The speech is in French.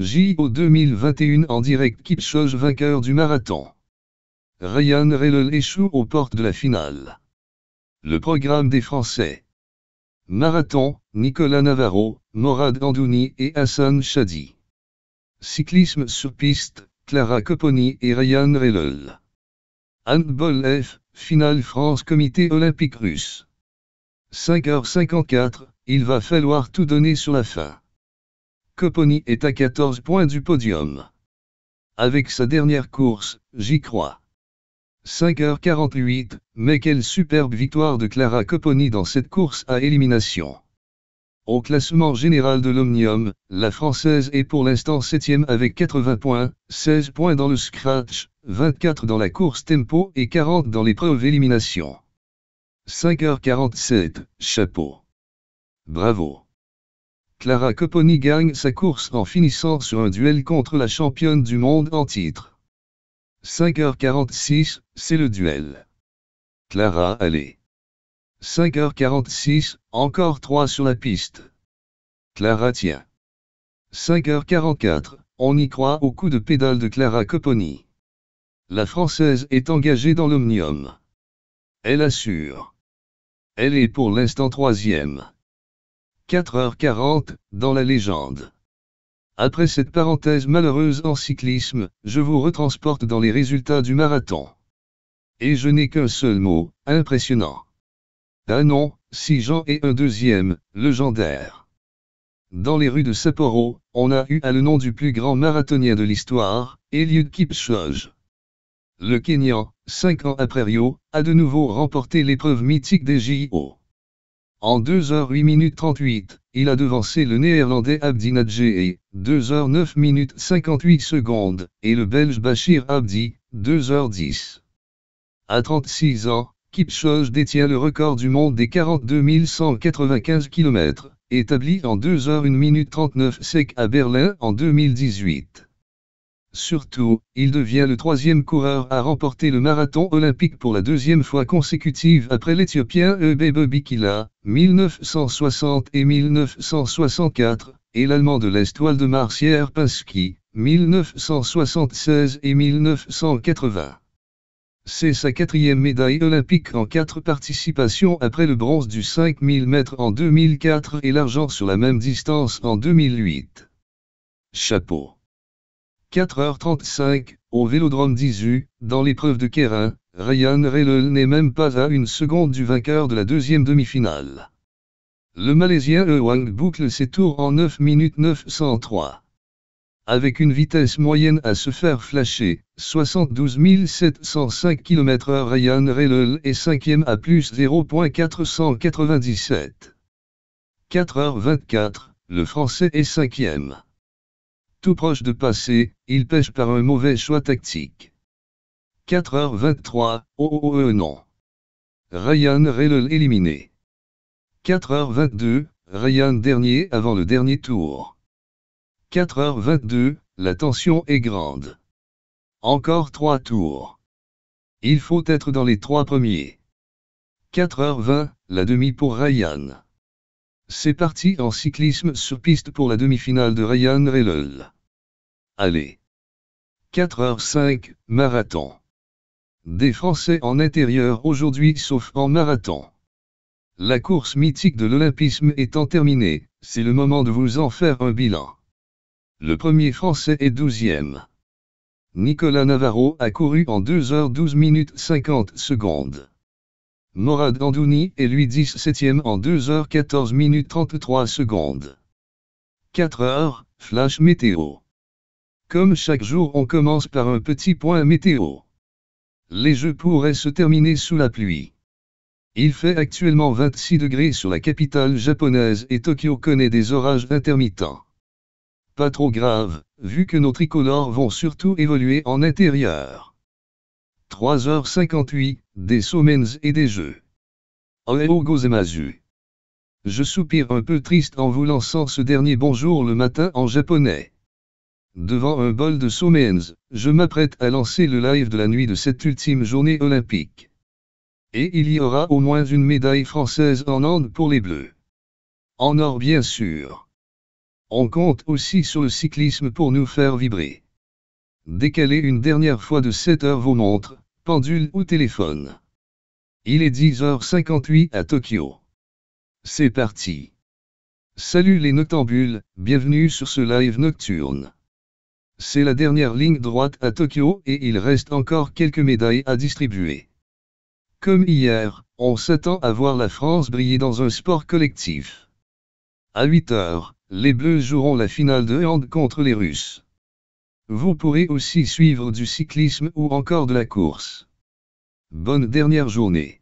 JO 2021 en direct. Kipchoge vainqueur du marathon. Ryan Reloel échoue aux portes de la finale. Le programme des Français. Marathon, Nicolas Navarro, Morad Andouni et Hassan Chadi. Cyclisme sur piste, Clara Copponi et Ryan Reloel. Handball F, finale France Comité olympique russe. 5h54, il va falloir tout donner sur la fin. Copponi est à 14 points du podium. Avec sa dernière course, j'y crois. 5h48, mais quelle superbe victoire de Clara Copponi dans cette course à élimination. Au classement général de l'Omnium, la Française est pour l'instant 7e avec 80 points, 16 points dans le scratch, 24 dans la course tempo et 40 dans l'épreuve élimination. 5h47, chapeau. Bravo. Clara Copponi gagne sa course en finissant sur un duel contre la championne du monde en titre. 5h46, c'est le duel. Clara, allez. 5h46, encore 3 sur la piste. Clara tient. 5h44, on y croit au coup de pédale de Clara Copponi. La Française est engagée dans l'Omnium. Elle assure. Elle est pour l'instant 3e. 4h40, dans la légende. Après cette parenthèse malheureuse en cyclisme, je vous retransporte dans les résultats du marathon. Et je n'ai qu'un seul mot, impressionnant. Ah non, 6 gens et un deuxième, légendaire. Dans les rues de Sapporo, on a eu à le nom du plus grand marathonien de l'histoire, Eliud Kipchoge. Le Kenyan, 5 ans après Rio, a de nouveau remporté l'épreuve mythique des JO. En 2h08:38, il a devancé le Néerlandais Abdi Nadje, 2h09:58, et le Belge Bachir Abdi, 2h10. À 36 ans, Kipchoge détient le record du monde des 42 195 km, établi en 2h01:39 sec à Berlin en 2018. Surtout, il devient le 3e coureur à remporter le marathon olympique pour la 2e fois consécutive après l'Éthiopien Ebebe Bikila, 1960 et 1964, et l'Allemand de l'Est Waldemar Sierpinski, 1976 et 1980. C'est sa 4e médaille olympique en 4 participations après le bronze du 5000 mètres en 2004 et l'argent sur la même distance en 2008. Chapeau. 4h35, au Vélodrome d'Izu, dans l'épreuve de Keirin, Ryan Reloel n'est même pas à une seconde du vainqueur de la 2e demi-finale. Le Malaisien Wang boucle ses tours en 9:0903. Avec une vitesse moyenne à se faire flasher, 72 705 km/h, Ryan Reloel est 5e à plus 0.497. 4h24, le Français est 5e. Tout proche de passer, il pêche par un mauvais choix tactique. 4h23, non. Ryan Reloel éliminé. 4h22, Ryan dernier avant le dernier tour. 4h22, la tension est grande. Encore 3 tours. Il faut être dans les 3 premiers. 4h20, la demi pour Ryan. C'est parti en cyclisme sur piste pour la demi-finale de Ryan Reloel. Allez. 4h05, marathon. Des Français en intérieur aujourd'hui sauf en marathon. La course mythique de l'olympisme étant terminée, c'est le moment de vous en faire un bilan. Le premier Français est 12e. Nicolas Navarro a couru en 2h12:50. Morad Andouni est lui 17e en 2h14:33. 4h, flash météo. Comme chaque jour, on commence par un petit point météo. Les Jeux pourraient se terminer sous la pluie. Il fait actuellement 26 degrés sur la capitale japonaise et Tokyo connaît des orages intermittents. Pas trop grave, vu que nos tricolores vont surtout évoluer en intérieur. 3h58, des Somens et des Jeux. Ohayou gozaimasu. Je soupire un peu triste en vous lançant ce dernier bonjour le matin en japonais. Devant un bol de Somens, je m'apprête à lancer le live de la nuit de cette ultime journée olympique. Et il y aura au moins une médaille française en Inde pour les Bleus. En or bien sûr. On compte aussi sur le cyclisme pour nous faire vibrer. Décalez une dernière fois de 7 heures vos montres, pendules ou téléphone. Il est 10h58 à Tokyo. C'est parti. Salut les noctambules, bienvenue sur ce live nocturne. C'est la dernière ligne droite à Tokyo et il reste encore quelques médailles à distribuer. Comme hier, on s'attend à voir la France briller dans un sport collectif. À 8h, les Bleus joueront la finale de hand contre les Russes. Vous pourrez aussi suivre du cyclisme ou encore de la course. Bonne dernière journée.